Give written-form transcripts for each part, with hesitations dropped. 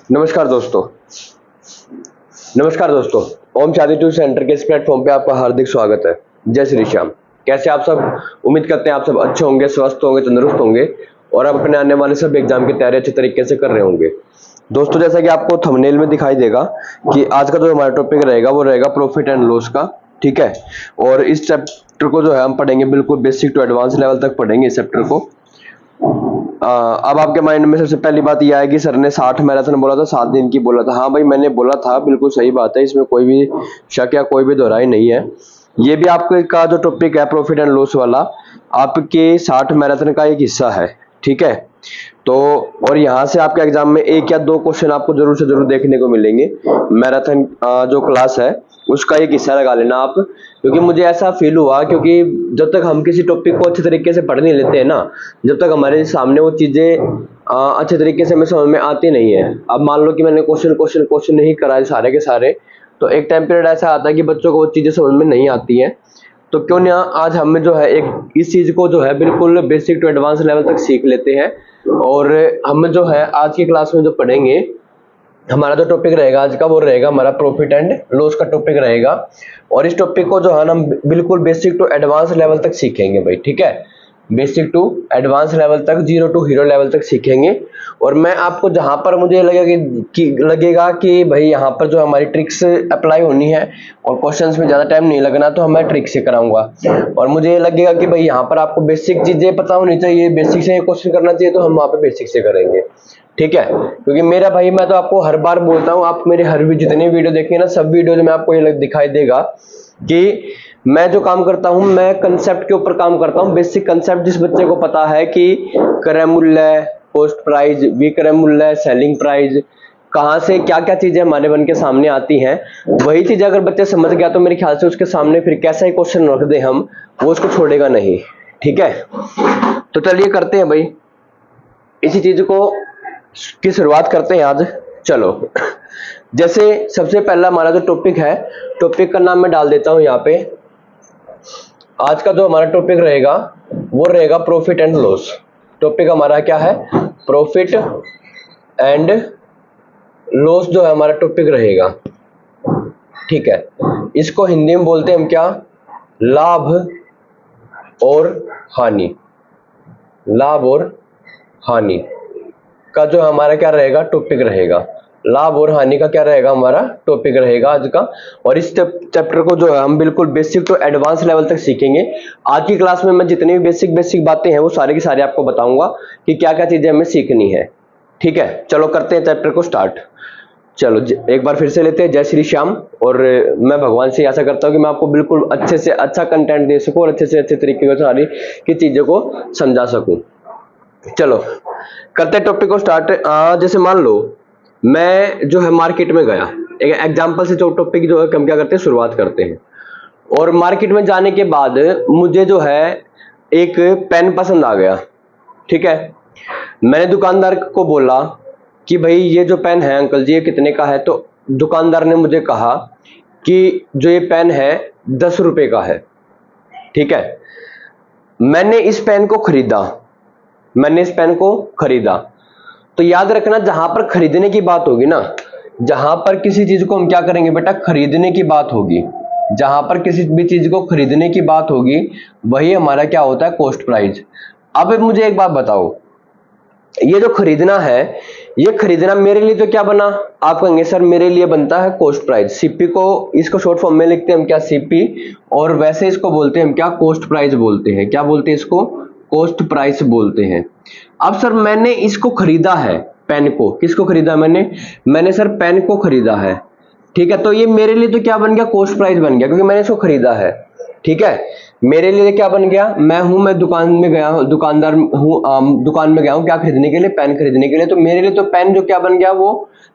नमस्कार दोस्तों। नमस्कार दोस्तों। ओम शादी टू सेंटर के इस प्लेटफॉर्म पे आपका हार्दिक स्वागत है। जय श्री श्याम। कैसे आप सब? उम्मीद करते हैं आप सब अच्छे होंगे, स्वस्थ होंगे, तंदुरुस्त होंगे और आप अपने आने वाले सब एग्जाम की तैयारी अच्छे तरीके से कर रहे होंगे। दोस्तों, जैसा कि आपको थंबनेल में दिखाई देगा कि आज का जो हमारा टॉपिक रहेगा वो रहेगा प्रॉफिट एंड लॉस का। ठीक है, और इस चैप्टर को जो है हम पढ़ेंगे बिल्कुल बेसिक टू एडवांस लेवल तक पढ़ेंगे इस चैप्टर को। अब आपके माइंड में सबसे पहली बात यह है कि सर ने 60 मैराथन बोला था, 7 दिन की बोला था। हाँ भाई, मैंने बोला था, बिल्कुल सही बात है, इसमें कोई भी शक या कोई भी दोहराई नहीं है। ये भी आपके का जो टॉपिक है प्रॉफिट एंड लॉस वाला, आपके 60 मैराथन का एक हिस्सा है। ठीक है, तो और यहाँ से आपके एग्जाम में 1 या 2 क्वेश्चन आपको जरूर से जरूर देखने को मिलेंगे। मैराथन जो क्लास है उसका एक हिस्सा लगा लेना आप, क्योंकि मुझे ऐसा फील हुआ, क्योंकि जब तक हम किसी टॉपिक को अच्छे तरीके से पढ़ नहीं लेते हैं ना, जब तक हमारे सामने वो चीजें अच्छे तरीके से हमें समझ में आती नहीं है। अब मान लो कि मैंने क्वेश्चन नहीं कराए सारे के सारे, तो एक टाइम पीरियड ऐसा आता है कि बच्चों को वो चीजें समझ में नहीं आती हैं। तो क्यों ना आज हमें जो है एक इस चीज को जो है बिल्कुल बेसिक टू एडवांस लेवल तक सीख लेते हैं। और हम जो है आज की क्लास में जो पढ़ेंगे, हमारा जो टॉपिक रहेगा आज का वो रहेगा हमारा प्रॉफिट एंड लॉस का टॉपिक रहेगा। और इस टॉपिक को जो है हम बिल्कुल बेसिक टू एडवांस लेवल तक सीखेंगे भाई। ठीक है, बेसिक टू एडवांस लेवल तक, 0 टू हीरो लेवल तक सीखेंगे। और मैं आपको जहां पर मुझे लगेगा कि भाई यहाँ पर जो हमारी ट्रिक्स अप्लाई होनी है और क्वेश्चंस में ज्यादा टाइम नहीं लगना, तो मैं ट्रिक से कराऊंगा। और मुझे लगेगा कि भाई यहाँ पर आपको बेसिक चीजें पता होनी चाहिए, बेसिक से क्वेश्चन करना चाहिए, तो हम वहाँ पे बेसिक से करेंगे। ठीक है, क्योंकि मेरा भाई, मैं तो आपको हर बार बोलता हूँ, आप मेरे हर जितने वीडियो देखेंगे ना, सब वीडियो में आपको ये दिखाई देगा कि मैं जो काम करता हूँ, मैं कंसेप्ट के ऊपर काम करता हूँ। बेसिक कंसेप्ट जिस बच्चे को पता है कि क्रय मूल्य, कॉस्ट प्राइस, विक्रय मूल्य, सेलिंग प्राइस, कहाँ से क्या क्या चीजें हमारे बन के सामने आती हैं, वही चीज अगर बच्चे समझ गया तो मेरे ख्याल से उसके सामने फिर कैसा ही क्वेश्चन रख दे हम, वो उसको छोड़ेगा नहीं। ठीक है, तो चलिए करते हैं भाई, इसी चीज को की शुरुआत करते हैं आज। चलो, जैसे सबसे पहला हमारा जो टॉपिक है, टॉपिक का नाम मैं डाल देता हूं यहाँ पे। आज का जो हमारा टॉपिक रहेगा वो रहेगा प्रॉफिट एंड लॉस। टॉपिक हमारा क्या है? प्रॉफिट एंड लॉस जो है हमारा टॉपिक रहेगा। ठीक है, इसको हिंदी में बोलते हैं हम क्या? लाभ और हानि। लाभ और हानि का जो हमारा क्या रहेगा? टॉपिक रहेगा। लाभ और हानि का क्या रहेगा? हमारा टॉपिक रहेगा आज का। और इस चैप्टर को जो है हम बिल्कुल बेसिक टू एडवांस लेवल तक सीखेंगे। आज की क्लास में मैं जितनी भी बेसिक बातें हैं वो सारी की सारी आपको बताऊंगा कि क्या क्या चीजें हमें सीखनी है। ठीक है, चलो करते हैं चैप्टर को स्टार्ट। चलो एक बार फिर से लेते हैं, जय श्री श्याम। और मैं भगवान से आशा करता हूँ कि मैं आपको बिल्कुल अच्छे से अच्छा कंटेंट दे सकूं और अच्छे से अच्छे तरीके से सारी की चीजों को समझा सकूं। चलो करते हैं टॉपिक को स्टार्ट। जैसे मान लो मैं जो है मार्केट में गया, एक एग्जांपल से जो टॉपिक जो है हम क्या करते हैं, शुरुआत करते हैं। और मार्केट में जाने के बाद मुझे जो है एक पेन पसंद आ गया। ठीक है, मैंने दुकानदार को बोला कि भाई ये जो पेन है अंकल जी, ये कितने का है? तो दुकानदार ने मुझे कहा कि जो ये पेन है 10 रुपए का है। ठीक है, मैंने इस पेन को खरीदा, मैंने इस पेन को खरीदा। तो याद रखना, जहां पर खरीदने की बात होगी ना, जहां पर किसी चीज को हम क्या करेंगे बेटा? खरीदने की बात होगी। जहां पर किसी भी चीज को खरीदने की बात होगी वही हमारा क्या होता है? Cost price. अब मुझे एक बात बताओ, ये जो खरीदना है, ये खरीदना मेरे लिए तो क्या बना? आप कहेंगे सर मेरे लिए बनता है कॉस्ट प्राइस। सीपी को, इसको शॉर्ट फॉर्म में लिखते हैं हम क्या? सीपी। और वैसे इसको बोलते हैं हम क्या? कॉस्ट प्राइस बोलते हैं। क्या बोलते हैं इसको? कॉस्ट प्राइस बोलते हैं। अब सर मैंने इसको खरीदा है, पेन को। किसको खरीदा? मैंने सर पेन को खरीदा है। ठीक है, तो ये मेरे लिए तो क्या बन गया? कॉस्ट प्राइस बन गया, क्योंकि मैंने इसको खरीदा है। ठीक है, मेरे लिए क्या बन गया? मैं दुकान में गया हूं, दुकानदार हूं, दुकान में गया हूं क्या खरीदने के लिए? पेन खरीदने के लिए। तो मेरे लिए तो पेन जो क्या बन गया? वो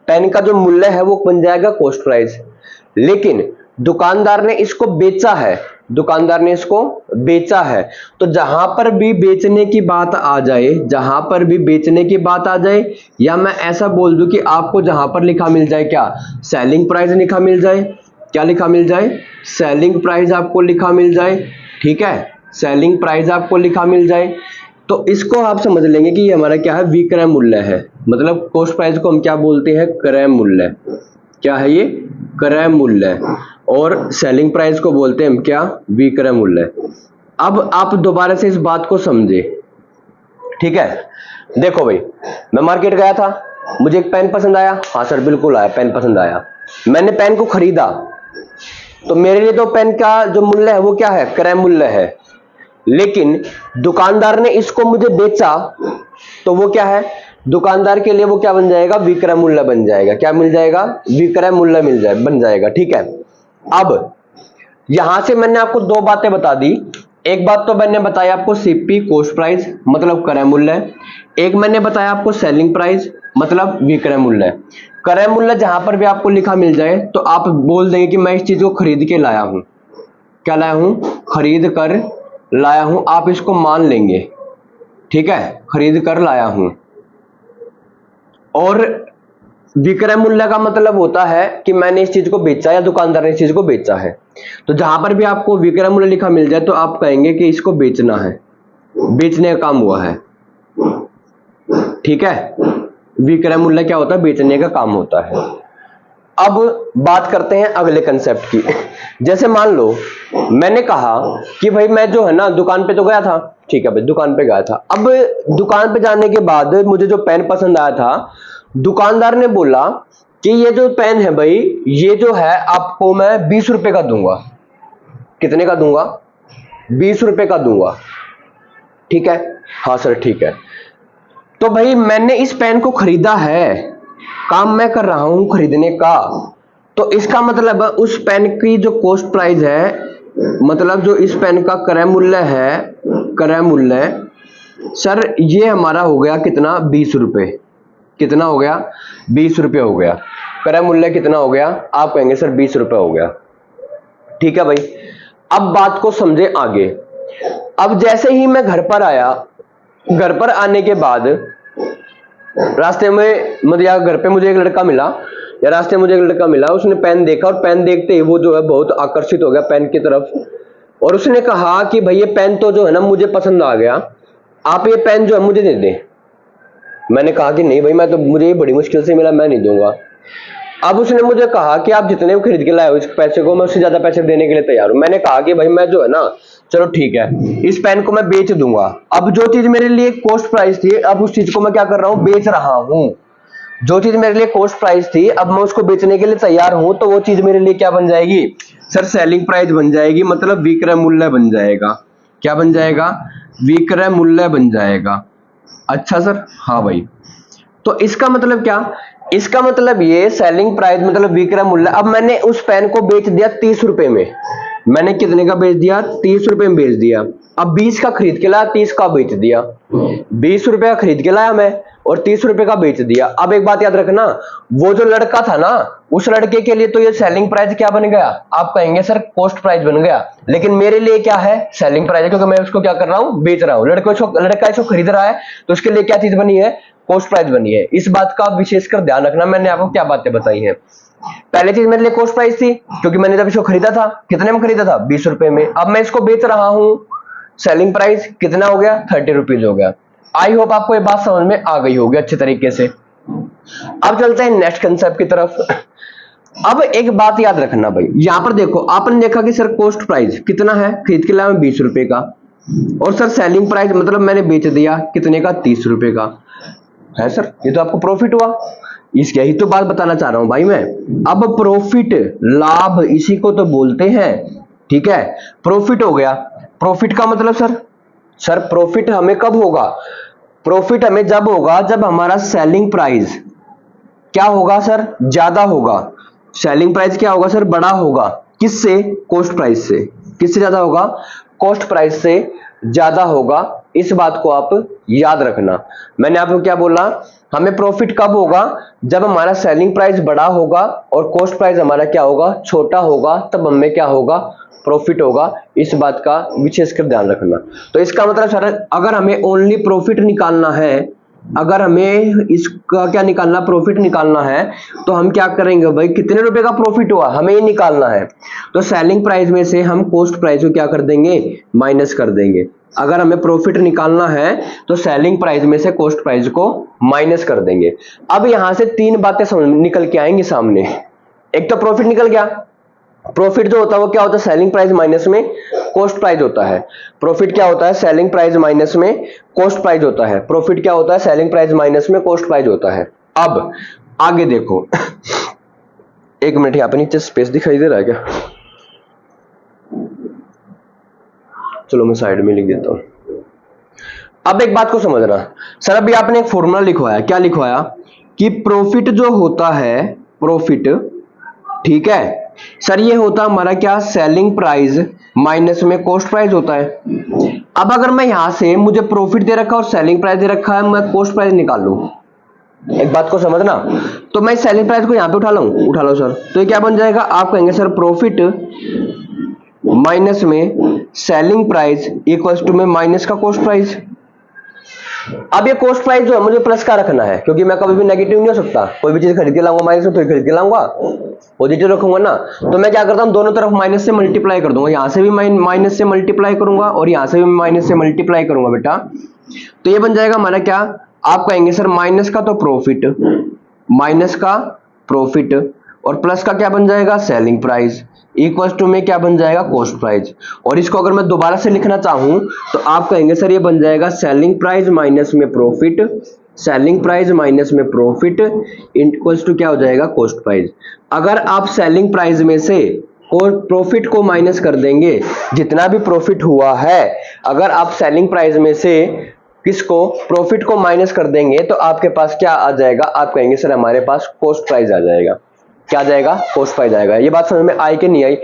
पेन का जो मूल्य है वो बन जाएगा कॉस्ट प्राइस। लेकिन दुकानदार ने इसको बेचा है, दुकानदार ने इसको बेचा है। तो जहां पर भी बेचने की बात आ जाए, जहां पर भी बेचने की बात आ जाए, या मैं ऐसा बोल दूं कि आपको जहां पर लिखा मिल जाए क्या? सेलिंग प्राइस लिखा मिल जाए। क्या लिखा मिल जाए? सेलिंग प्राइस आपको लिखा मिल जाए। ठीक है, सेलिंग प्राइस आपको लिखा मिल जाए। तो इसको आप समझ लेंगे कि ये हमारा क्या है, विक्रय मूल्य है। मतलब कॉस्ट प्राइस को हम क्या बोलते हैं, क्रय मूल्य। क्या है ये, क्रय मूल्य। और सेलिंग प्राइस को बोलते हैं हम क्या, विक्रय मूल्य। अब आप दोबारा से इस बात को समझे, ठीक है। देखो भाई, मैं मार्केट गया था, मुझे एक पेन पसंद आया, हाँ सर बिल्कुल आया, पेन पसंद आया, मैंने पेन को खरीदा, तो मेरे लिए तो पेन का जो मूल्य है वो क्या है, क्रय मूल्य है। लेकिन दुकानदार ने इसको मुझे बेचा, तो वो क्या है, दुकानदार के लिए वो क्या बन जाएगा, विक्रय मूल्य बन जाएगा। क्या मिल जाएगा, विक्रय मूल्य बन जाएगा, ठीक है। अब यहां से मैंने आपको दो बातें बता दी। एक बात तो मैंने बताया आपको सीपी, कॉस्ट प्राइस मतलब क्रय मूल्य। एक मैंने बताया आपको सेलिंग प्राइस मतलब विक्रय मूल्य। क्रय मूल्य जहां पर भी आपको लिखा मिल जाए तो आप बोल देंगे कि मैं इस चीज को खरीद के लाया हूं। क्या लाया हूं, खरीद कर लाया हूं, आप इसको मान लेंगे, ठीक है, खरीद कर लाया हूं। और विक्रय मूल्य का मतलब होता है कि मैंने इस चीज को बेचा या दुकानदार ने इस चीज को बेचा है। तो जहां पर भी आपको विक्रय मूल्य लिखा मिल जाए तो आप कहेंगे कि इसको बेचना है, बेचने का काम हुआ है, ठीक है। विक्रय मूल्य क्या होता है, बेचने का काम होता है। अब बात करते हैं अगले कंसेप्ट की। जैसे मान लो मैंने कहा कि भाई मैं जो है ना दुकान पे तो गया था, ठीक है भाई, दुकान पे गया था। अब दुकान पे जाने के बाद मुझे जो पेन पसंद आया था, दुकानदार ने बोला कि ये जो पेन है भाई, ये जो है आपको मैं 20 रुपए का दूंगा। कितने का दूंगा, 20 रुपए का दूंगा, ठीक है। हाँ सर ठीक है। तो भाई मैंने इस पेन को खरीदा है, काम मैं कर रहा हूं खरीदने का, तो इसका मतलब उस पेन की जो कॉस्ट प्राइस है, मतलब जो इस पेन का क्रय मूल्य है, क्रय मूल्य सर ये हमारा हो गया कितना, 20 रुपए। कितना हो गया, 20 रुपए हो गया। क्रय मूल्य कितना हो गया, आप कहेंगे सर 20 रुपए हो गया, ठीक है भाई। अब बात को समझे आगे। अब जैसे ही मैं घर पर आया, घर पर आने के बाद रास्ते में मतलब घर पे मुझे एक लड़का मिला, या रास्ते में मुझे एक लड़का मिला, उसने पेन देखा और पेन देखते ही वो जो है बहुत आकर्षित हो गया पेन की तरफ, और उसने कहा कि भाई ये पेन तो जो है ना मुझे पसंद आ गया, आप ये पेन जो है मुझे दे दें। मैंने कहा कि नहीं भाई, मैं तो, मुझे ये बड़ी मुश्किल से मिला, मैं नहीं दूंगा। अब उसने मुझे कहा कि आप जितने खरीद के लाए हो इस पैसे को, मैं उससे ज्यादा पैसे देने के लिए तैयार हूं। मैंने कहा कि भाई मैं जो है ना, चलो ठीक है, इस पेन को मैं बेच दूंगा। अब जो चीज मेरे लिए कॉस्ट प्राइस थी, अब उस चीज को मैं क्या कर रहा हूं, बेच रहा हूं। जो चीज मेरे लिए कॉस्ट प्राइस थी, अब मैं उसको बेचने के लिए तैयार हूं, तो वो चीज मेरे लिए क्या बन जाएगी सर, सेलिंग प्राइस बन जाएगी, मतलब विक्रय मूल्य बन जाएगा। क्या बन जाएगा, विक्रय मूल्य बन जाएगा। अच्छा सर, हाँ भाई। तो इसका मतलब क्या, इसका मतलब ये सेलिंग प्राइस मतलब विक्रय मूल्य। अब मैंने उस पेन को बेच दिया 30 रुपए में। मैंने कितने का बेच दिया, 30 रुपए में बेच दिया। अब 20 का खरीद के लाया, 30 का बेच दिया। 20 रुपए का खरीद के लाया मैं और 30 रुपए का बेच दिया। अब एक बात याद रखना, वो जो लड़का था ना, उस लड़के के लिए तो ये सेलिंग प्राइस क्या बन गया, आप कहेंगे सर कॉस्ट प्राइस बन गया। लेकिन मेरे लिए क्या है, सेलिंग प्राइस है, क्योंकि मैं उसको क्या कर रहा हूं, बेच रहा हूं। लड़का इसको खरीद रहा है, तो उसके लिए क्या चीज बनी है, कॉस्ट प्राइस बनी है। इस बात का विशेषकर ध्यान रखना। मैंने आपको क्या बातें बताई हैं। पहले चीज मेरे लिए कॉस्ट प्राइस थी, क्योंकि मैंने जब इसको खरीदा था, कितने में खरीदा था, 20 रुपए में। अब मैं इसको बेच रहा हूं, सेलिंग प्राइस कितना हो गया, 30 रुपीज हो गया। आई होप आपको ये बात समझ में आ गई होगी अच्छे तरीके से। अब चलते हैं नेक्स्ट कंसेप्ट की तरफ। अब एक बात याद रखना भाई, यहां पर देखो, आपने देखा कि सर कॉस्ट प्राइस कितना है, खरीद के लाया 20 रुपए का, और सर सेलिंग प्राइस मतलब मैंने बेच दिया कितने का, 30 रुपए का है। सर ये तो आपको प्रॉफिट हुआ। इसकी यही तो बात बताना चाह रहा हूं भाई मैं। अब प्रॉफिट, लाभ, इसी को तो बोलते हैं, ठीक है। प्रॉफिट हो गया। प्रॉफिट का मतलब सर प्रॉफिट हमें कब होगा, प्रॉफिट हमें जब होगा जब हमारा सेलिंग प्राइस क्या होगा सर, ज्यादा होगा। सेलिंग प्राइस क्या होगा सर, बड़ा होगा। किससे, कॉस्ट प्राइस से। किससे ज्यादा होगा, कॉस्ट प्राइस से ज्यादा होगा। इस बात को आप याद रखना। मैंने आपको क्या बोला, हमें प्रॉफिट कब होगा, जब हमारा सेलिंग प्राइस बड़ा होगा और कॉस्ट प्राइस हमारा क्या होगा, छोटा होगा, तब हमें क्या होगा, प्रॉफिट होगा। इस बात का विशेषकर ध्यान रखना। तो इसका मतलब सर, अगर हमें ओनली प्रॉफिट निकालना है, अगर हमें इसका क्या निकालना, प्रॉफिट निकालना है, तो हम क्या करेंगे भाई, कितने रुपए का प्रॉफिट हुआ हमें ये निकालना है। तो सेलिंग प्राइस में से हम कॉस्ट प्राइस को क्या कर देंगे, माइनस कर देंगे। अगर हमें प्रॉफिट निकालना है तो सेलिंग प्राइस में से कॉस्ट प्राइस को माइनस कर देंगे। अब यहां से तीन बातें समझ निकल के आएंगी सामने। एक तो प्रॉफिट निकल गया, प्रॉफिट जो होता है वो क्या होता है, सेलिंग प्राइस माइनस में कॉस्ट प्राइस होता है। प्रॉफिट क्या होता है, सेलिंग प्राइस माइनस में कॉस्ट प्राइस होता है। प्रॉफिट क्या होता है, सेलिंग प्राइस माइनस में कॉस्ट प्राइस होता है। अब आगे देखो, एक मिनट, यहां पे नीचे स्पेस दिखाई दे रहा है क्या? चलो मैं साइड में लिख देता हूं। अब एक बात को समझना सर, अभी आपने एक फॉर्मूला लिखवाया, क्या लिखवाया कि प्रॉफिट जो होता है, प्रॉफिट, ठीक है सर, ये होता है हमारा क्या, सेलिंग प्राइस माइनस में कॉस्ट प्राइस होता है। अब अगर मैं यहां से, मुझे प्रॉफिट दे रखा है और सेलिंग प्राइस दे रखा है, मैं कॉस्ट प्राइस निकाल लूं, एक बात को समझना, तो मैं सेलिंग प्राइस को यहां पे उठा लो सर, तो ये क्या बन जाएगा, आप कहेंगे सर प्रॉफिट माइनस में सेलिंग प्राइस इक्वल्स टू में माइनस का कॉस्ट प्राइस। अब ये कॉस्ट प्राइस जो है मुझे प्लस का रखना है, क्योंकि मैं कभी भी नेगेटिव नहीं हो सकता, कोई भी चीज खरीद के लाऊंगा माइनस में तो खरीद के लाऊंगा, पॉजिटिव रखूंगा ना। तो मैं क्या करता हूं, दोनों तरफ माइनस से मल्टीप्लाई कर दूंगा, यहां से भी माइनस से मल्टीप्लाई करूंगा और यहां से भी माइनस से मल्टीप्लाई करूंगा बेटा। तो ये बन जाएगा हमारा क्या, आप कहेंगे सर माइनस का तो प्रॉफिट, माइनस का प्रॉफिट और प्लस का क्या बन जाएगा, सेलिंग प्राइस इक्वल्स टू में क्या बन जाएगा, कॉस्ट प्राइस। और इसको अगर मैं दोबारा से लिखना चाहूं तो आप कहेंगे सर ये बन जाएगा सेलिंग प्राइस माइनस में प्रॉफिट, सेलिंग प्राइस माइनस में प्रॉफिट इक्वल्स टू क्या हो जाएगा, कॉस्ट प्राइस। अगर आप सेलिंग प्राइस में से प्रॉफिट को माइनस कर देंगे, जितना भी प्रॉफिट हुआ है, अगर आप सेलिंग प्राइस में से किसको, प्रॉफिट को माइनस कर देंगे तो आपके पास क्या आ जाएगा, आप कहेंगे सर हमारे पास कॉस्ट प्राइस आ जाएगा। क्या आ जाएगा, कॉस्ट प्राइस आएगा। ये बात समझ में आई कि नहीं आई?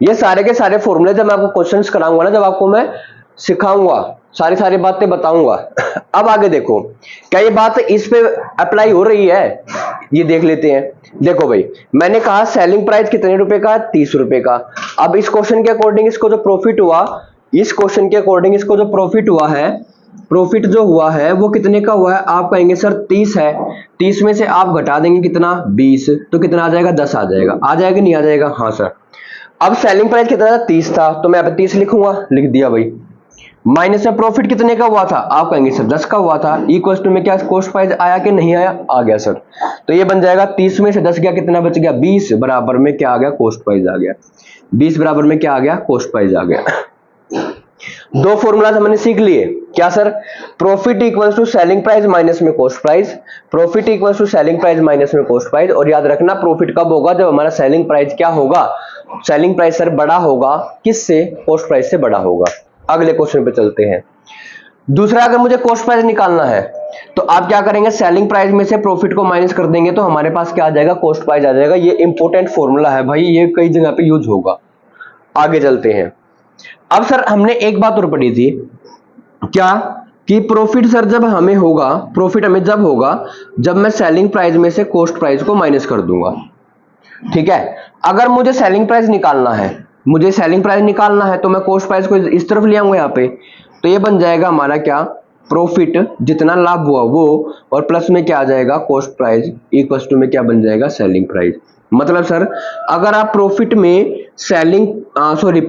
ये सारे के सारे फॉर्मूले जब मैं आपको क्वेश्चंस कराऊंगा ना, जब आपको मैं सिखाऊंगा, सारी बातें बताऊंगा। अब आगे देखो, क्या ये बात इस पे अप्लाई हो रही है, ये देख लेते हैं। देखो भाई, मैंने कहा सेलिंग प्राइस कितने रुपए का, 30 रुपए का। अब इस क्वेश्चन के अकॉर्डिंग इसको जो प्रॉफिट हुआ, इस क्वेश्चन के अकॉर्डिंग इसको जो प्रॉफिट हुआ है, प्रॉफिट जो हुआ है वो कितने का हुआ है, आप कहेंगे सर 30 है, 30 में से आप घटा देंगे कितना, 20, तो कितना आ जाएगा, 10 आ जाएगा। आ जाएगा नहीं आ जाएगा, हाँ सर। अब सेलिंग प्राइस कितना था, 30 था, तो मैं यहाँ पे 30 लिखूंगा, लिख दिया भाई। माइनस में प्रॉफिट कितने का हुआ था, आप कहेंगे सर 10 का हुआ था, इक्वल टू में क्या कॉस्ट प्राइस आया कि नहीं आया, आ गया सर। तो ये बन जाएगा 30 में से 10 गया, कितना बच गया, 20 बराबर में क्या आ गया, कॉस्ट प्राइस आ गया। 20 बराबर में क्या आ गया, कॉस्ट प्राइस आ गया। दो फॉर्मूला हमने सीख लिए, क्या sir, profit equals to selling price minus में cost price, profit equals to selling price minus में कॉस्ट प्राइस। और याद रखना प्रॉफिट कब होगा, जब हमारा सेलिंग प्राइस क्या होगा, सेलिंग प्राइस सर बड़ा होगा, किससे, कॉस्ट प्राइस से बड़ा होगा। अगले क्वेश्चन पे चलते हैं। दूसरा, अगर मुझे कॉस्ट प्राइस निकालना है तो आप क्या करेंगे, सेलिंग प्राइस में से प्रॉफिट को माइनस कर देंगे तो हमारे पास क्या आ जाएगा, कॉस्ट प्राइस आ जाएगा। ये इंपॉर्टेंट फॉर्मूला है भाई, ये कई जगह पे यूज होगा। आगे चलते हैं। अब सर हमने एक बात और पढ़ी थी, क्या कि प्रॉफिट सर जब हमें होगा, प्रॉफिट हमें जब होगा जब मैं सेलिंग प्राइस में से कॉस्ट प्राइस को माइनस कर दूंगा, ठीक है। अगर मुझे सेलिंग प्राइस निकालना है, मुझे सेलिंग प्राइस निकालना है तो मैं कॉस्ट प्राइस को इस तरफ ले आऊंगा यहाँ पे, तो ये बन जाएगा हमारा क्या, प्रॉफिट जितना लाभ हुआ वो, और प्लस में क्या आ जाएगा, कॉस्ट प्राइस इक्वल टू में क्या बन जाएगा, सेलिंग प्राइस। मतलब सर अगर आप प्रॉफिट में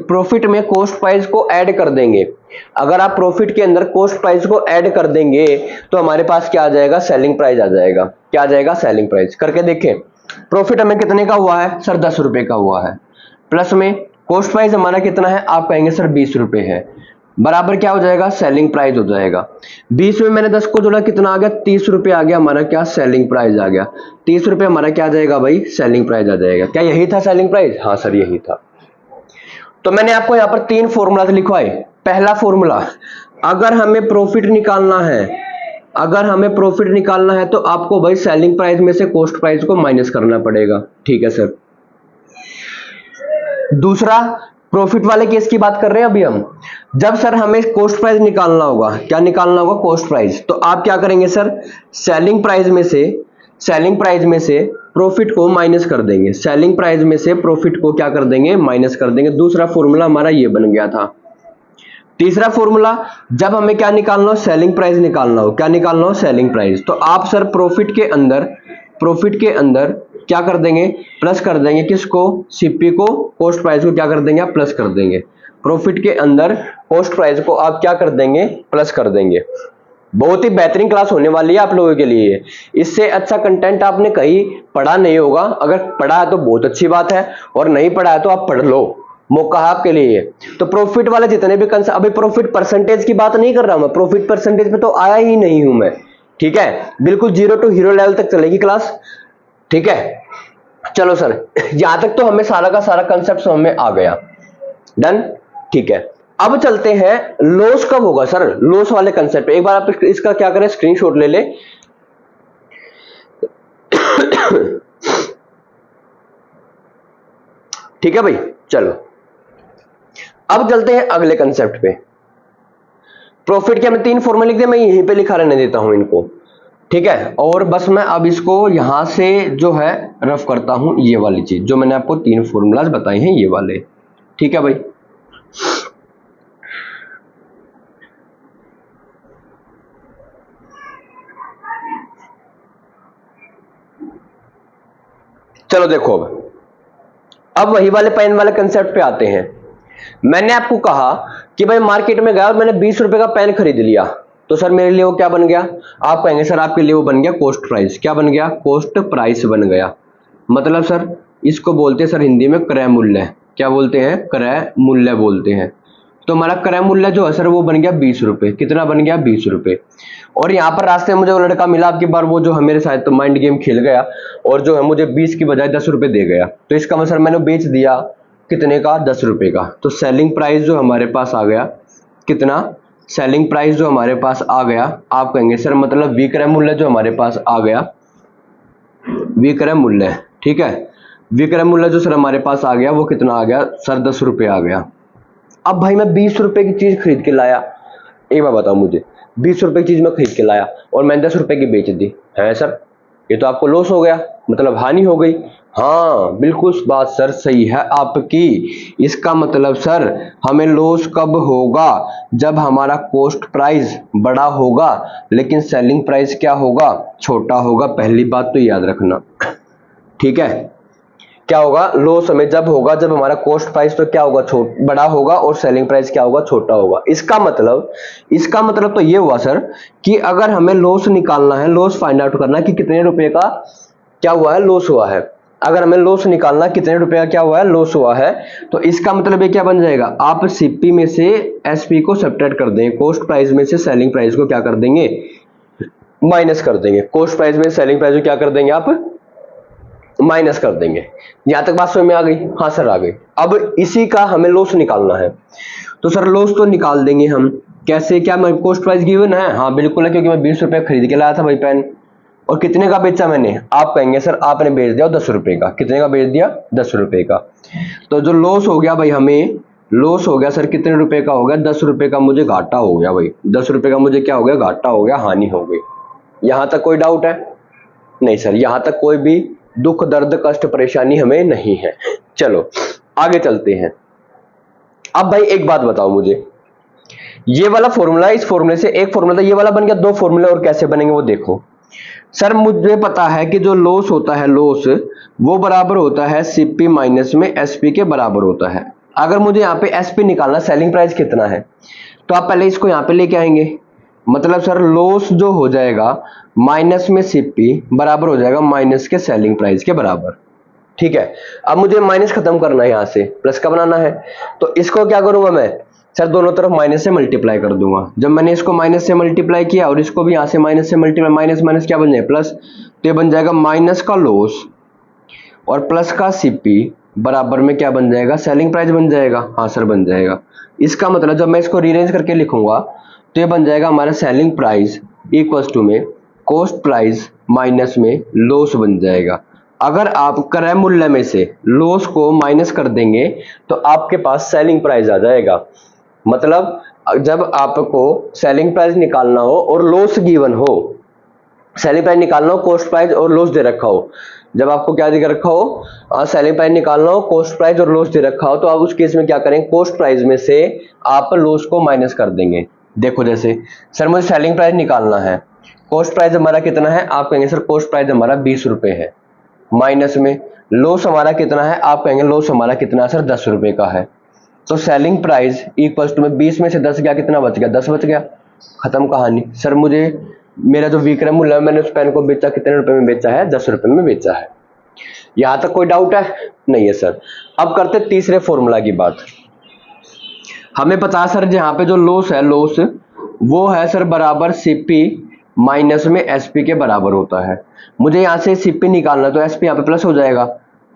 प्रॉफिट में कॉस्ट प्राइस को ऐड कर देंगे, अगर आप प्रॉफिट के अंदर कॉस्ट प्राइस को ऐड कर देंगे तो हमारे पास क्या आ जाएगा, सेलिंग प्राइस आ जाएगा। क्या आ जाएगा, सेलिंग प्राइस। करके देखें, प्रॉफिट हमें कितने का हुआ है सर, 10 रुपए का हुआ है, प्लस में कॉस्ट प्राइस हमारा कितना है, आप कहेंगे सर 20 रुपए है, बराबर क्या हो जाएगा, सेलिंग प्राइस हो जाएगा। 20 में मैंने 10 को जोड़ा, कितना आ गया, 30 रुपए आ गया हमारा क्या, सेलिंग प्राइस आ गया। 30 रुपए हमारा क्या आ जाएगा भाई, सेलिंग प्राइस आ जाएगा। क्या यही था सेलिंग प्राइस, हाँ सर यही था। तो मैंने आपको यहाँ पर 3 फॉर्मूला लिखवाए। पहला फॉर्मूला, अगर हमें प्रॉफिट निकालना है, अगर हमें प्रॉफिट निकालना है तो आपको भाई सेलिंग प्राइस में से कॉस्ट प्राइस को माइनस करना पड़ेगा, ठीक है सर। दूसरा, प्रॉफिट वाले केस की बात कर रहे हैं अभी हम, जब सर हमें कॉस्ट प्राइस निकालना होगा, क्या निकालना होगा, कॉस्ट प्राइस, तो आप क्या करेंगे सर, सेलिंग प्राइस में से प्रॉफिट को माइनस कर देंगे, सेलिंग प्राइस में से प्रॉफिट को क्या कर देंगे, माइनस कर देंगे। दूसरा फॉर्मूला हमारा ये बन गया था। तीसरा फॉर्मूला, जब हमें क्या निकालना हो, सेलिंग प्राइस निकालना हो, क्या निकालना हो, सेलिंग प्राइस, तो आप सर प्रॉफिट के अंदर क्या कर देंगे, प्लस कर देंगे, किसको, सीपी को, कॉस्ट प्राइस को क्या कर देंगे आप, प्लस कर देंगे। प्रॉफिट के अंदर कॉस्ट प्राइस को आप क्या कर देंगे, प्लस कर देंगे। बहुत ही बेहतरीन क्लास होने वाली है आप लोगों के लिए। इससे अच्छा कंटेंट आपने कहीं पढ़ा नहीं होगा। अगर पढ़ा है तो बहुत अच्छी बात है, और नहीं पढ़ा है तो आप पढ़ लो, मौका है आपके लिए। तो प्रॉफिट वाले जितने भी कंसेप्ट, अभी प्रॉफिट परसेंटेज की बात नहीं कर रहा हूं मैं, प्रॉफिट परसेंटेज पे तो आया ही नहीं हूं मैं, ठीक है। बिल्कुल जीरो टू हीरो लेवल तक चलेगी क्लास, ठीक है। चलो सर, यहां तक तो हमें सारा का सारा कंसेप्ट हमें आ गया, डन, ठीक है। अब चलते हैं लॉस कब होगा सर, लॉस वाले कंसेप्ट। एक बार आप इसका क्या करें, स्क्रीनशॉट ले ले। ठीक है भाई, चलो अब चलते हैं अगले कंसेप्ट पे। प्रॉफिट के हमें 3 फॉर्मूले लिख दिए, मैं यहीं पे लिखा रहने देता हूं इनको, ठीक है। और बस मैं अब इसको यहां से जो है रफ करता हूं, ये वाली चीज जो मैंने आपको 3 फॉर्मूलाज बताए हैं ये वाले, ठीक है भाई। चलो देखो, अब वही वाले पेन वाले कंसेप्ट पे आते हैं। मैंने आपको कहा कि भाई मार्केट में गया और मैंने 20 रुपए का पेन खरीद लिया, तो सर मेरे लिए वो क्या बन गया, आप कहेंगे सर आपके लिए वो बन गया कॉस्ट प्राइस। क्या बन गया, कॉस्ट प्राइस बन गया। मतलब सर इसको बोलते हैं सर हिंदी में क्रय मूल्य। क्या बोलते हैं, क्रय मूल्य बोलते हैं। तो हमारा क्रय मूल्य जो है सर वो बन गया 20 रुपए। कितना बन गया, 20 रुपए। और यहाँ पर रास्ते में मुझे वो लड़का मिला आपकी बार, वो जो है मेरे साथ तो माइंड गेम खेल गया और जो है मुझे 20 की बजाय 10 रुपए दे गया। तो इसका मतलब सर मैंने बेच दिया कितने का, 10 रुपए का। तो सेलिंग प्राइस जो हमारे पास आ गया कितना, सेलिंग प्राइस जो हमारे पास आ गया, आप कहेंगे सर मतलब विक्रय मूल्य जो हमारे पास आ गया, विक्रय मूल्य, ठीक है। विक्रय मूल्य जो सर हमारे पास आ गया वो कितना आ गया सर, 10 रुपए आ गया। अब भाई मैं 20 रुपए की चीज खरीद के लाया, एक बार बताओ मुझे, 20 रुपए की चीज मैं खरीद के लाया और मैंने 10 रुपए की बेच दी, है सर ये तो आपको लॉस हो गया, मतलब हानि हो गई। हाँ बिल्कुल बात सर सही है आपकी। इसका मतलब सर हमें लॉस कब होगा, जब हमारा कॉस्ट प्राइस बड़ा होगा लेकिन सेलिंग प्राइस क्या होगा, छोटा होगा। पहली बात तो याद रखना, ठीक है। क्या होगा, लॉस हमें जब होगा जब हमारा कॉस्ट प्राइस तो क्या होगा, बड़ा होगा, और सेलिंग प्राइस क्या होगा, छोटा होगा। इसका मतलब तो ये हुआ सर कि अगर हमें लॉस निकालना है, लॉस फाइंड आउट करना है कि कितने रुपए का क्या हुआ है, लॉस हुआ है। अगर हमें लॉस निकालना कितने रुपए का क्या हुआ है, लॉस हुआ है, तो इसका मतलब ये क्या बन जाएगा, आप सीपी में से एसपी को सब्ट्रैक्ट कर देंगे, कॉस्ट प्राइस में से सेलिंग प्राइस को क्या कर देंगे, माइनस कर देंगे। कॉस्ट प्राइस में सेलिंग प्राइस को क्या कर देंगे, आप माइनस कर देंगे। यहां तक बात समझ में आ गई, हाँ सर आ गई। अब इसी का हमें लॉस निकालना है, तो सर लॉस तो निकाल देंगे हम कैसे, क्या मैं कॉस्ट प्राइस गिवन है, हाँ बिल्कुल है, क्योंकि मैं 20 रुपए खरीद के लाया था भाई पेन, और कितने का बेचा मैंने, आप कहेंगे सर आपने बेच दिया 10 रुपए का। कितने का बेच दिया, 10 रुपए का। तो जो लॉस हो गया भाई, हमें लॉस हो गया सर कितने रुपए का हो गया, 10 रुपए का मुझे घाटा हो गया भाई, 10 रुपए का मुझे क्या हो गया, घाटा हो गया, हानि हो गई। यहां तक कोई डाउट है, नहीं सर यहां तक कोई भी दुख दर्द कष्ट परेशानी हमें नहीं है। चलो आगे चलते हैं। अब भाई एक बात बताओ मुझे, ये वाला फॉर्मूला, इस फॉर्मूले से एक फॉर्मूला ये वाला बन गया, 2 फॉर्मूले और कैसे बनेंगे वो देखो। सर मुझे पता है कि जो लॉस होता है, लॉस वो बराबर होता है सीपी माइनस में एसपी के बराबर होता है। अगर मुझे यहाँ पे एसपी निकालना, सेलिंग प्राइस कितना है, तो आप पहले इसको यहाँ पे लेके आएंगे। मतलब सर लॉस जो हो जाएगा माइनस में सीपी बराबर हो जाएगा माइनस के सेलिंग प्राइस के बराबर, ठीक है। अब मुझे माइनस खत्म करना है, यहां से प्लस का बनाना है, तो इसको क्या करूंगा मैं, सर दोनों तरफ माइनस से मल्टीप्लाई कर दूंगा। जब मैंने इसको माइनस से मल्टीप्लाई किया और इसको भी यहां से माइनस से मल्टीप्लाई, माइनस माइनस क्या बन जाए, प्लस, तो ये बन जाएगा माइनस का लॉस और प्लस का सीपी बराबर में क्या बन जाएगा, सेलिंग प्राइस बन जाएगा। हाँ सर बन जाएगा। इसका मतलब जब मैं इसको रीअरेंज करके लिखूंगा तो ये बन जाएगा हमारा सेलिंग प्राइस इक्वल्स टू में कॉस्ट प्राइस माइनस में लॉस बन जाएगा। अगर आप क्रय मूल्य में से लॉस को माइनस कर देंगे तो आपके पास सेलिंग प्राइस आ जाएगा। मतलब जब आपको सेलिंग प्राइस निकालना हो और लॉस गिवन हो, सेलिंग प्राइस निकालना हो, कॉस्ट प्राइस और लॉस दे रखा हो, जब आपको क्या दे रखा हो, सेलिंग प्राइस निकालना हो, कॉस्ट प्राइस और लॉस दे रखा हो, तो आप उस केस में क्या करेंगे, कॉस्ट प्राइस में से आप लॉस को माइनस कर देंगे। देखो जैसे सर मुझे सेलिंग प्राइस निकालना है, कॉस्ट प्राइस हमारा कितना है, आप कहेंगे सर कॉस्ट प्राइस हमारा 20 रुपए है, माइनस में लॉस हमारा कितना है, आप कहेंगे लॉस हमारा कितना है सर 10 रुपए का है। तो सेलिंग प्राइस इक्वल्स टू में 20 में से 10 गया, कितना बच गया? 10 बच गया, खत्म कहानी। सर मुझे मेरा जो विक्रय मूल्य है, मैंने उस पेन को बेचा, कितने रुपए में बेचा है? 10 रुपए में बेचा है। यहां तक कोई डाउट है? नहीं है सर। अब करते तीसरे फॉर्मूला की बात। हमें पता है सर, जहां पे जो लॉस है, लॉस वो है सर बराबर सीपी माइनस में एसपी के बराबर होता है। मुझे यहां से सीपी निकालना, तो एसपी यहाँ पे प्लस हो जाएगा।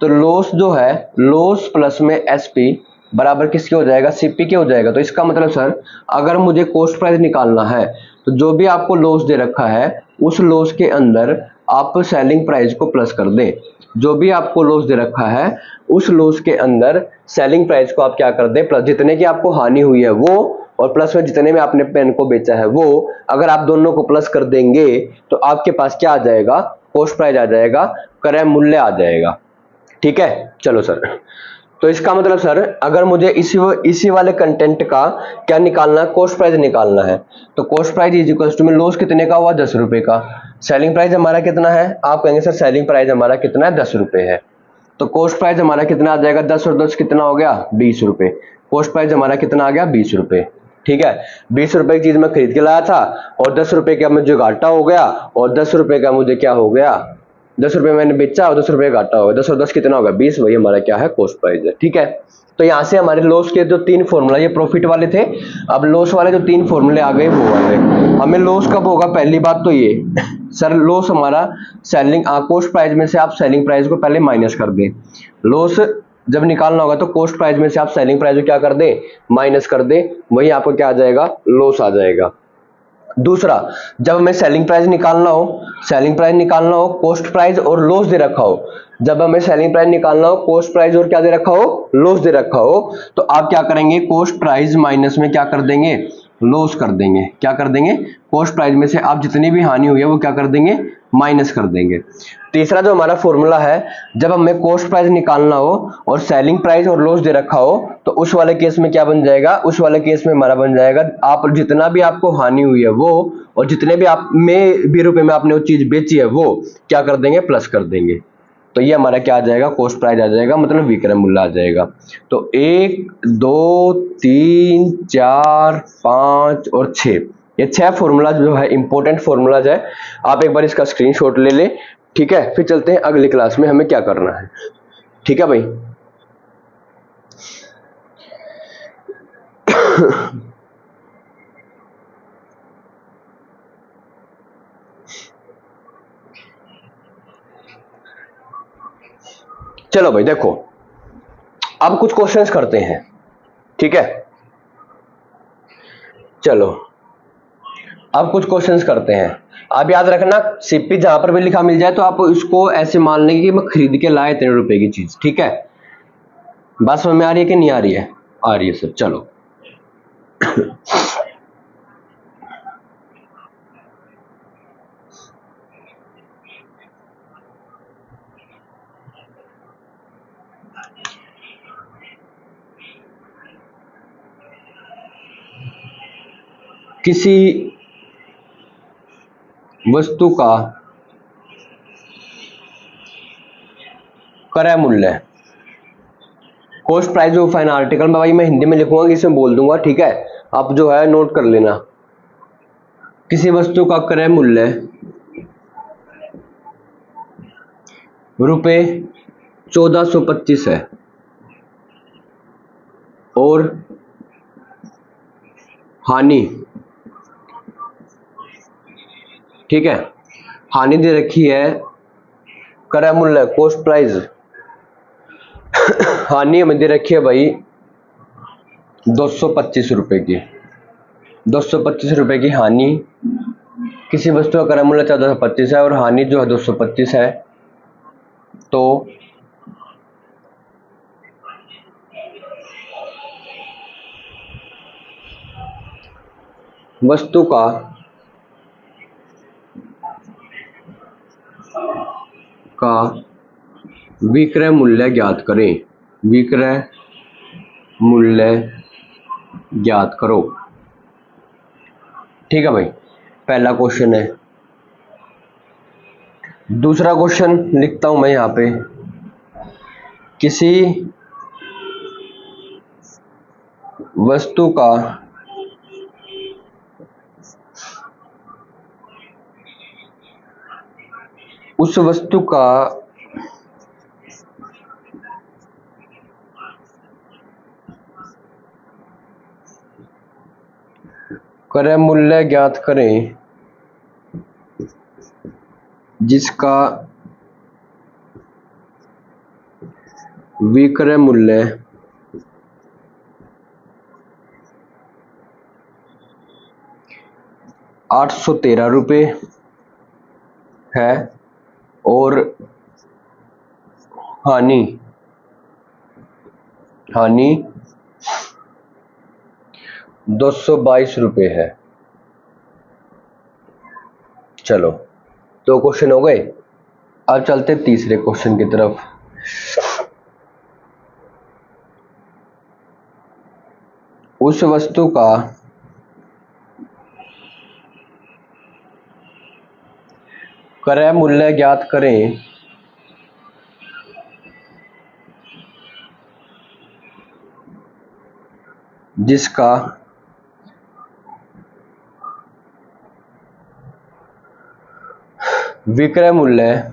तो लॉस जो है, लॉस प्लस में एसपी बराबर किसके हो जाएगा? सीपी के हो जाएगा। तो इसका मतलब सर, अगर मुझे कॉस्ट प्राइस निकालना है, तो जो भी आपको लॉस दे रखा है, उस लॉस के अंदर आप सेलिंग प्राइस को प्लस कर दें। जो भी आपको लॉस दे रखा है, उस लॉस के अंदर सेलिंग प्राइस को आप क्या कर दें? प्लस, जितने की आपको हानि हुई है वो, और प्लस में जितने में आपने पेन को बेचा है वो, अगर आप दोनों को प्लस कर देंगे तो आपके पास क्या आ जाएगा? कॉस्ट प्राइस आ जाएगा, क्रय मूल्य आ जाएगा। ठीक है, चलो सर। तो इसका मतलब सर, अगर मुझे इसी वाले कंटेंट का क्या निकालना है? कॉस्ट प्राइस निकालना है। तो cost price is equal to में लॉस कितने का हुआ? 10 रुपए का। सेलिंग प्राइस हमारा कितना है? आप कहेंगे सर सेलिंग प्राइस हमारा कितना है? 10 रुपए है। तो कॉस्ट प्राइस हमारा कितना आ जाएगा? 10 और 10 कितना हो गया? 20 रुपए। कॉस्ट प्राइस हमारा कितना आ गया? 20 रुपए। ठीक है, 20 रुपए की चीज मैं खरीद के लाया था, और 10 रुपए का मुझे घाटा हो गया, और 10 रुपए का मुझे क्या हो गया? 10 रुपए मैंने बेचा और 10 रुपए घाटा हो गया। 10 और 10 कितना होगा? 20। वही हमारा क्या है? कॉस्ट प्राइस है। ठीक है, तो यहां से हमारे लॉस के जो 3 फॉर्मूला, ये प्रॉफिट वाले थे, अब लॉस वाले जो 3 फॉर्मूले आ गए वो वाले। हमें लॉस कब होगा? पहली बात तो ये सर, लॉस हमारा सेलिंग कॉस्ट प्राइस में से आप सेलिंग प्राइस को पहले माइनस कर दें। लॉस जब निकालना होगा तो कॉस्ट प्राइस में से आप सेलिंग प्राइस को क्या कर दें? माइनस कर दें। वही आपको क्या आ जाएगा? लॉस आ जाएगा। दूसरा, जब हमें सेलिंग प्राइस निकालना हो, कॉस्ट प्राइस और लॉस दे रखा हो, जब हमें सेलिंग प्राइस निकालना हो, कॉस्ट प्राइस और क्या दे रखा हो? लॉस दे रखा हो, तो आप क्या करेंगे? कॉस्ट प्राइस माइनस में क्या कर देंगे? लॉस कर देंगे। क्या कर देंगे? कॉस्ट प्राइस में से आप जितनी भी हानि हुई है वो क्या कर देंगे? माइनस कर देंगे। तीसरा जो हमारा फॉर्मूला है, जब हमें कॉस्ट प्राइस निकालना हो और सेलिंग प्राइस और लॉस दे रखा हो, तो उस वाले केस में क्या बन जाएगा? उस वाले केस में हमारा बन जाएगा, आप जितना भी आपको हानि हुई है वो, और जितने भी आप में भी रुपए में आपने वो चीज बेची है वो क्या कर देंगे? प्लस कर देंगे। तो ये हमारा क्या आ जाएगा? कॉस्ट प्राइस आ जाएगा, मतलब विक्रय मूल्य आ जाएगा। तो 1 2 3 4 5 और 6, ये 6 फॉर्मूला जो है इंपॉर्टेंट फॉर्मूलाज है। आप एक बार इसका स्क्रीनशॉट ले लें। ठीक है, फिर चलते हैं अगली क्लास में हमें क्या करना है। ठीक है भाई। चलो भाई देखो, अब कुछ क्वेश्चंस करते हैं। ठीक है, चलो अब कुछ क्वेश्चंस करते हैं। आप याद रखना, सीपी जहां पर भी लिखा मिल जाए तो आप इसको ऐसे मान लेंगे कि मैं खरीद के लाया 3 रुपए की चीज। ठीक है, बात समझ में आ रही है कि नहीं आ रही है? आ रही है सर। चलो किसी वस्तु का क्रय मूल्य, cost price of an article, मैं भाई मैं हिंदी में लिखूंगा, इसमें बोल दूंगा। ठीक है, आप जो है नोट कर लेना। किसी वस्तु का क्रय मूल्य रुपए 1425 है, और हानि, ठीक है, हानि दे रखी है, क्रय मूल्य कॉस्ट प्राइस, हानि हमें दे रखी है भाई 225 रुपए की। 225 रुपए की हानि, किसी वस्तु का क्रय मूल्य 1425 है और हानि जो है 225 है। तो वस्तु का विक्रय मूल्य ज्ञात करें। विक्रय मूल्य ज्ञात करो। ठीक है भाई, पहला क्वेश्चन है। दूसरा क्वेश्चन लिखता हूं मैं यहां पे, किसी वस्तु का उस वस्तु का क्रय मूल्य ज्ञात करें जिसका विक्रय मूल्य ₹813 है और हानि ₹222 है। चलो, 2 क्वेश्चन हो गए। अब चलते तीसरे क्वेश्चन की तरफ। उस वस्तु का क्रय मूल्य ज्ञात करें जिसका विक्रय मूल्य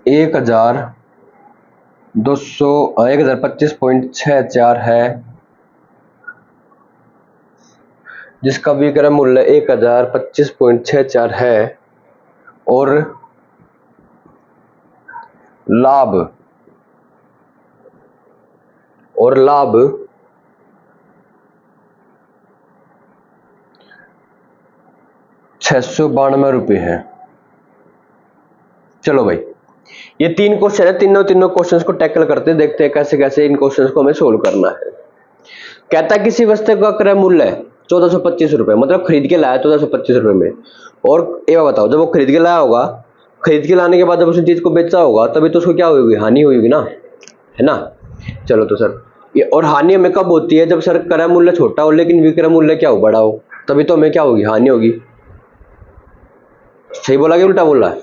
$1025.64 है, जिसका विक्रय मूल्य 1025.64 है और लाभ ₹692 है। चलो भाई, ये 3 क्वेश्चन है, तीनों क्वेश्चंस को टैकल करते देखते हैं कैसे कैसे इन क्वेश्चंस को हमें सोल्व करना है। कहता है किसी वस्तु का क्रय मूल्य ₹1425, मतलब खरीद के लाया ₹1425 में। और ये बताओ, जब वो खरीद के लाया होगा, खरीद के लाने के बाद जब उस चीज को बेचा होगा तभी तो उसको क्या होगी, हानि होगी ना, है ना। चलो तो सर, ये और हानि हमें कब होती है, जब सर क्रय मूल्य छोटा हो लेकिन विक्रय मूल्य क्या हो, बड़ा हो, तभी तो हमें क्या होगी, हानि होगी। सही बोला कि उल्टा बोला है?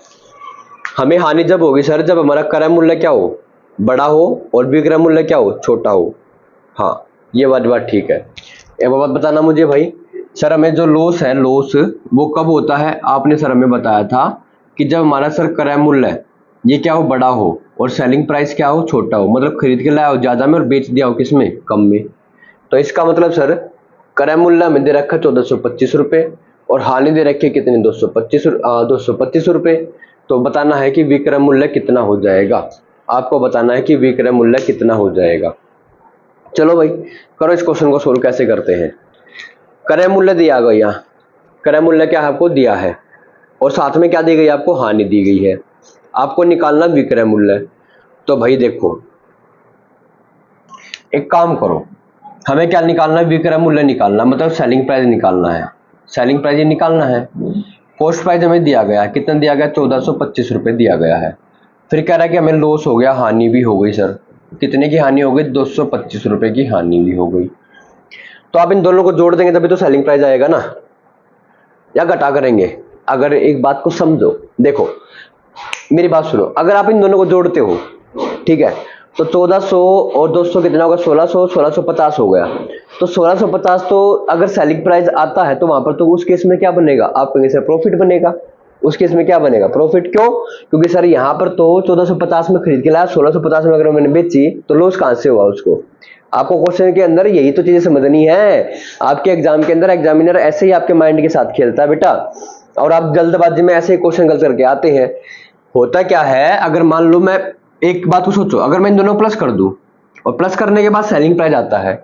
हमें हानि जब होगी सर जब हमारा क्रय मूल्य क्या हो, बड़ा हो, और विक्रय मूल्य क्या हो, छोटा हो। हाँ, ये बात ठीक है। एक बात बताना मुझे भाई, सर हमें जो लॉस है, लॉस वो कब होता है? आपने सर हमें बताया था कि जब हमारा सर क्रय मूल्य ये क्या हो, बड़ा हो, और सेलिंग प्राइस क्या हो, छोटा हो, मतलब खरीद के लाया हो ज्यादा में और बेच दिया हो किसमें, कम में। तो इसका मतलब सर क्रय मूल्य हमें दे रखा ₹1425 और हानि दे रखी है कितने, ₹225। तो बताना है कि विक्रय मूल्य कितना हो जाएगा, आपको बताना है कि विक्रय मूल्य कितना हो जाएगा। चलो भाई, करो इस क्वेश्चन को सोल्व कैसे करते हैं। क्रय मूल्य दिया गया, क्रय मूल्य क्या आपको दिया है, और साथ में क्या दी गई, आपको हानि दी गई है। आपको निकालना विक्रय मूल्य। तो भाई देखो, एक काम करो, हमें क्या निकालना है, विक्रय मूल्य निकालना, मतलब सेलिंग प्राइस निकालना है। सेलिंग प्राइस निकालना है। कॉस्ट प्राइस हमें दिया गया है, कितना दिया गया, ₹1425 दिया गया है। फिर कह रहा है कि हमें लॉस हो गया, हानि भी हो गई। सर कितने की हानि हो गई, ₹225 की हानि भी हो गई। तो आप इन दोनों को जोड़ देंगे तभी तो सेलिंग प्राइस आएगा ना, या घटा करेंगे। अगर एक बात को समझो, देखो मेरी बात सुनो, अगर आप इन दोनों को जोड़ते हो, ठीक है, तो 1400 और 200 कितना होगा, 1650 हो गया। तो 1650 तो अगर सेलिंग प्राइस आता है तो वहां पर तो उस केस में क्या बनेगा, आप कहेंगे सर प्रॉफिट बनेगा। उस केस में क्या बनेगा, प्रॉफिट। क्यों? क्योंकि सर यहाँ पर तो 1450 में खरीद के लाया, 1650 में अगर मैंने बेची तो लॉस कहां से हुआ उसको। आपको क्वेश्चन के अंदर यही तो चीजें समझनी है। आपके एग्जाम के अंदर एग्जामिनर ऐसे ही आपके माइंड के साथ खेलता है बेटा, और आप जल्दबाजी में ऐसे ही क्वेश्चन गलत करके आते हैं। होता क्या है, अगर मान लो मैं एक बात को सोचो, अगर मैं इन दोनों प्लस कर दूं और प्लस करने के बाद सेलिंग प्राइस आता है,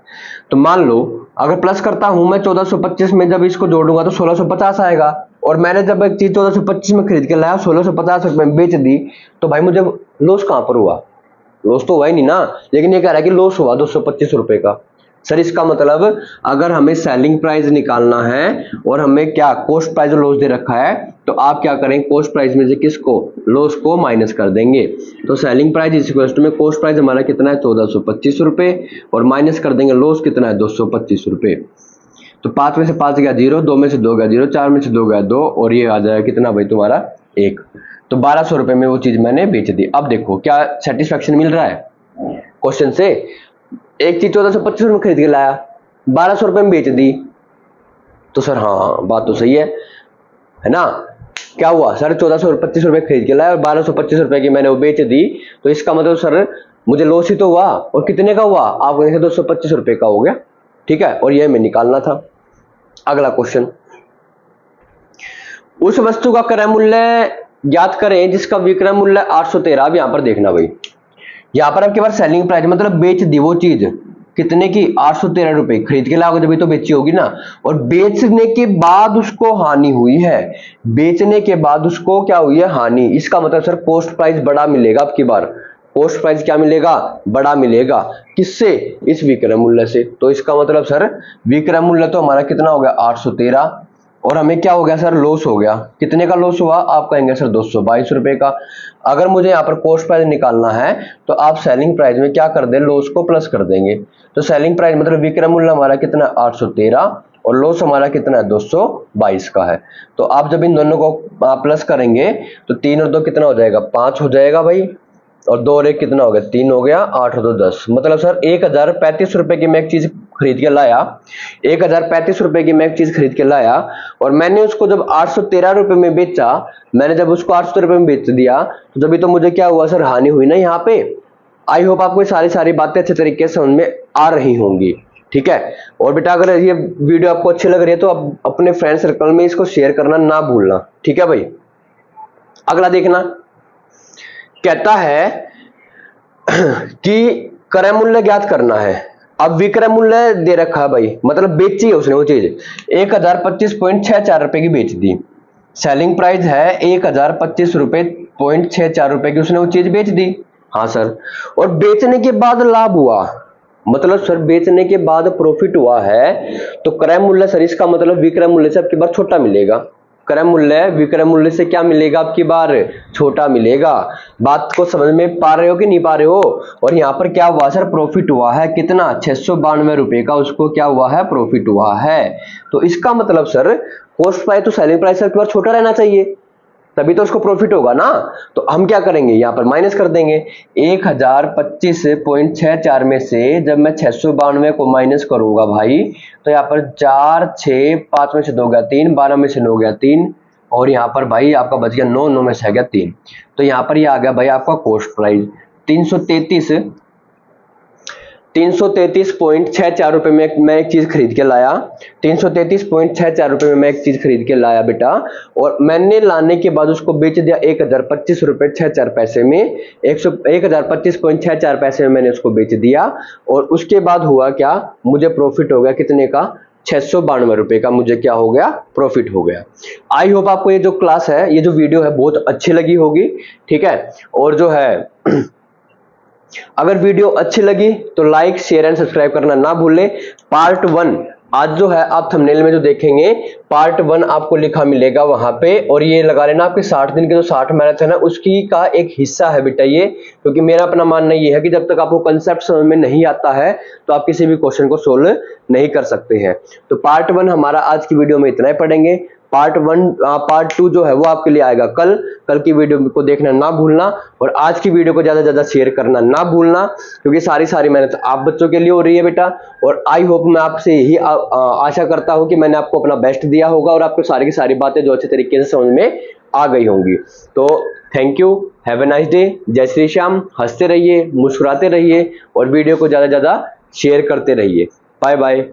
तो मान लो अगर प्लस करता हूं मैं 1425 में, जब इसको जोड़ूंगा तो 1650 आएगा। और मैंने जब एक चीज 1425 में खरीद के लाया, 1650 में बेच दी, तो भाई मुझे लॉस कहां पर हुआ, लॉस तो हुआ ही नहीं ना। लेकिन ये कह रहा है कि लॉस हुआ ₹225 का। सर इसका मतलब अगर हमें सेलिंग प्राइस निकालना है और हमें क्या कॉस्ट प्राइस लॉस दे रखा है, तो आप क्या करें, कॉस्ट प्राइस में से किसको, लॉस को माइनस कर देंगे। तो selling price is equal to में कॉस्ट प्राइस हमारा कितना है, ₹1425, और माइनस कर देंगे लॉस कितना है, ₹225। तो 5 में से 5 गया 0, 2 में से 2 गया 0, 4 में से 2 गया 2, और ये आ जाएगा कितना भाई तुम्हारा 1। तो 1200 रुपए में वो चीज मैंने बेच दी। अब देखो क्या सेटिस्फेक्शन मिल रहा है क्वेश्चन से। एक चीज 1425 में खरीद के लाया, 1200 रुपए में बेच दी, तो सर हाँ बात तो सही है ना। क्या हुआ सर, 1425 रुपए खरीद के लाया और 1225 रुपए की मैंने वो बेच दी, तो इसका मतलब सर मुझे लॉस ही तो हुआ। और कितने का हुआ, आप कहेंगे 225 रुपए का हो गया, ठीक है, और यह हमें निकालना था। अगला क्वेश्चन, उस वस्तु का क्रय मूल्य ज्ञात करें जिसका विक्रय मूल्य 813। अब यहां पर देखना भाई, यहां पर आपके पास सेलिंग प्राइस मतलब बेच दी वो चीज कितने की, 813 रुपए। खरीद के लाओगे जब तो बेची होगी ना, और बेचने के बाद उसको हानि हुई है, बेचने के बाद उसको क्या हुई है, हानि। इसका मतलब सर कॉस्ट प्राइस बड़ा मिलेगा आपकी बार, कॉस्ट प्राइस क्या मिलेगा, बड़ा मिलेगा। किससे, इस विक्रय मूल्य से। तो इसका मतलब सर विक्रय मूल्य तो हमारा कितना हो गया 813, और हमें क्या हो गया सर, लॉस हो गया। कितने का लॉस हुआ, आप कहेंगे सर 222 रुपए का। अगर मुझे यहाँ पर कॉस्ट प्राइस निकालना है तो आप सेलिंग प्राइस में क्या कर दें, लॉस को प्लस कर देंगे। तो सेलिंग प्राइस मतलब विक्रय मूल्य हमारा कितना 813, और लॉस हमारा कितना है 222 का है। तो आप जब इन दोनों को प्लस करेंगे तो 3 और 2 कितना हो जाएगा, 5 हो जाएगा भाई, और 2 और 1 कितना हो गया, 3 हो गया, 8 और 2 10। मतलब सर 1035 रुपए की मैं एक चीज खरीद के लाया, 1035 रुपए की मैं एक चीज खरीद के लाया, और मैंने उसको जब 813 रुपए में बेचा, मैंने जब उसको 800 रुपए में बेच दिया, तो जब तो मुझे क्या हुआ सर, हानि हुई ना यहाँ पे। आई होप आपको सारी बातें अच्छे तरीके से समझ में आ रही होंगी, ठीक है। और बेटा अगर ये वीडियो आपको अच्छी लग रही है तो आप अपने फ्रेंड सर्कल में इसको शेयर करना ना भूलना, ठीक है भाई। अगला देखना, कहता है कि क्रय मूल्य ज्ञात करना है। अब विक्रय मूल्य दे रखा है भाई, मतलब बेची है उसने वो चीज 1025.64 रुपए की बेच दी। सेलिंग प्राइस है 1025 रुपए 64 रुपए की उसने वो चीज बेच दी, हाँ सर। और बेचने के बाद लाभ हुआ, मतलब सर बेचने के बाद प्रॉफिट हुआ है, तो क्रय मूल्य सर इसका मतलब विक्रय मूल्य से आपकी बार छोटा मिलेगा। क्रय मूल्य विक्रय मूल्य से क्या मिलेगा आपकी बार, छोटा मिलेगा। बात को समझ में पा रहे हो कि नहीं पा रहे हो। और यहाँ पर क्या हुआ सर, प्रॉफिट हुआ है कितना 692 रुपए का, उसको क्या हुआ है, प्रॉफिट हुआ है। तो इसका मतलब सर कॉस्ट प्राइस तो सेलिंग प्राइस से आपकी बार छोटा रहना चाहिए, तभी तो उसको प्रॉफिट होगा ना। तो हम क्या करेंगे, यहाँ पर माइनस कर देंगे। 1025.64 में से जब मैं 692 को माइनस करूंगा भाई, तो यहाँ पर 4 6 5 में से 2 गया 3, 12 में से 9 गया 3, और यहाँ पर भाई आपका बच गया 9, 9 में से आ गया 3। तो यहाँ पर ये आ गया भाई आपका कॉस्ट प्राइस 333.64 रुपए में मैं एक चीज खरीद के लाया, 333.64 रुपए में मैं एक चीज खरीद के लाया बेटा, और मैंने लाने के बाद उसको बेच दिया 1025 रुपए 64 पैसे में, 1025.64 पैसे में मैंने उसको बेच दिया। और उसके बाद हुआ क्या, मुझे प्रॉफिट हो गया कितने का, 692 रुपए का मुझे क्या हो गया, प्रॉफिट हो गया। आई होप आपको ये जो क्लास है, ये जो वीडियो है बहुत अच्छी लगी होगी, ठीक है। और जो है अगर वीडियो अच्छी लगी तो लाइक शेयर एंड सब्सक्राइब करना ना भूलें। पार्ट 1 आज जो है आप थंबनेल में जो देखेंगे पार्ट 1 आपको लिखा मिलेगा वहां पे, और ये लगा लेना आपके 60 दिन के जो 60 मैराथन है उसकी का एक हिस्सा है बेटा ये। क्योंकि मेरा अपना मानना ये है कि जब तक आपको कंसेप्ट समझ में नहीं आता है तो आप किसी भी क्वेश्चन को सोल्व नहीं कर सकते हैं। तो पार्ट 1 हमारा आज की वीडियो में इतना ही पढ़ेंगे। पार्ट 2 जो है वो आपके लिए आएगा कल की वीडियो को देखना ना भूलना, और आज की वीडियो को ज्यादा से ज्यादा शेयर करना ना भूलना, क्योंकि सारी मेहनत आप बच्चों के लिए हो रही है बेटा। और आई होप मैं आपसे यही आशा करता हूं कि मैंने आपको अपना बेस्ट दिया होगा और आपको सारी की सारी बातें जो अच्छे तरीके से समझ में आ गई होंगी। तो thank you, have a nice day, जय श्री श्याम। हंसते रहिए, मुस्कुराते रहिए, और वीडियो को ज्यादा से ज्यादा शेयर करते रहिए। Bye bye.